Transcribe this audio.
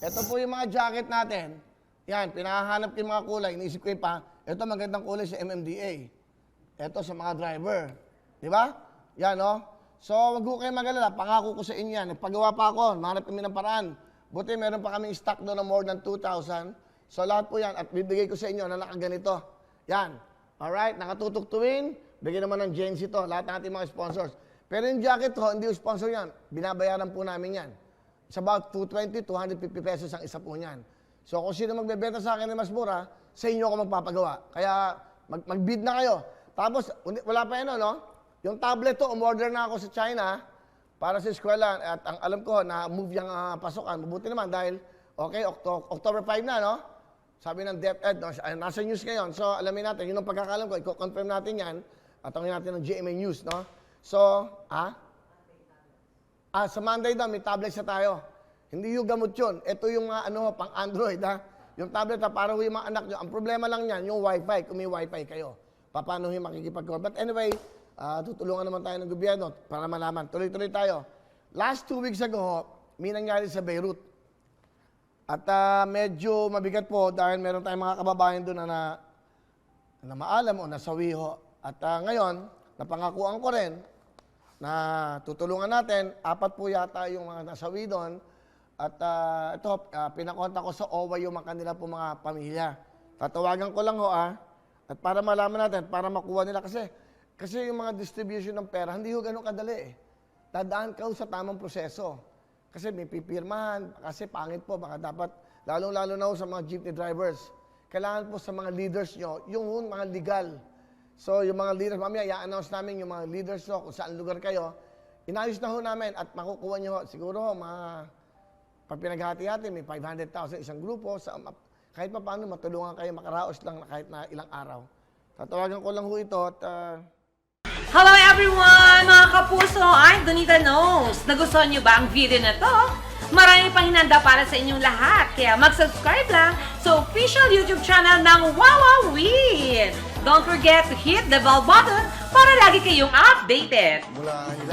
Ito po yung mga jacket natin. Yan, pinahanap ko yung mga kulay. Iniisip ko yung pa, ito magandang kulay sa MMDA. Ito sa mga driver. Di ba? Yan, no? So, wag ko kayo mag-alala. Pangako ko sa inyo yan. Nagpagawa pa ako. Mahanap kami ng paraan. Buti meron pa kaming stock doon na more than 2,000. So, lahat po yan. At bibigay ko sa inyo na nakaganito. Yan. Alright? Nakatutok tuwin. Bigyan naman ng Genzi to. Lahat ng ating mga sponsors. Pero yung jacket ko, hindi yung sponsor yan. Binabayaran po namin yan. It's about 220, 250 pesos ang isa po niyan. So kung sino magbebenta sa akin ng mas mura, sa inyo ako magpapagawa. Kaya mag-bid na kayo. Tapos, wala pa yan, no? Yung tablet to, umorder na ako sa China para sa eskwela. At ang alam ko, na-move yung pasukan. Mabuti naman dahil, okay, October 5 na, no? Sabi ng DepEd, no? Nasa news ngayon. So alamin natin, yun ang pagkakalam ko, i-confirm natin yan. At tawagin natin ng GMA News, no? So, sa Monday daw, may tablet sa tayo. Hindi yung gamot yun. Ito yung mga pang Android, ha? Yung tablet, para yung mga anak nyo. Ang problema lang yan, yung Wi-Fi, kung may Wi-Fi kayo. Paano yung makikipag-call. But anyway, tutulungan naman tayo ng gobyerno para malaman. Tuloy-tuloy tayo. Last 2 weeks ago, may nangyari sa Beirut. At medyo mabigat po dahil meron tayong mga kababayan doon na maalam o nasawiho. At ngayon, napangakuan ko rin na tutulungan natin. 4 po yata yung mga nasawi doon. At ito, pinakontak ko sa OWA yung mga kanila po mga pamilya. Tatawagan ko lang ho, at para malaman natin, para makuha nila. Kasi yung mga distribution ng pera, hindi ho ganun kadali. Dadaan ka sa tamang proseso. Kasi may pipirmahan, kasi pangit po, baka dapat, lalong-lalo na ho sa mga jeepney drivers. Kailangan po sa mga leaders nyo, yung mga legal. So, yung mga leaders, mamaya, i-announce namin yung mga leaders nyo, kung saan lugar kayo. Inayos na ho namin at makukuha nyo, siguro, pag pinaghati-hati, may 500,000 isang grupo. Kahit pa paano, matulungan kayo makaraos lang na kahit na ilang araw. Tatawagan ko lang ho ito at... Hello everyone! Mga kapuso, I'm Donita Knows. Nagustuhan niyo ba ang video na to? Marami pang hinanda para sa inyong lahat. Kaya mag-subscribe lang sa official YouTube channel ng Wowowin. Don't forget to hit the bell button para lagi kayong updated. Mula nila.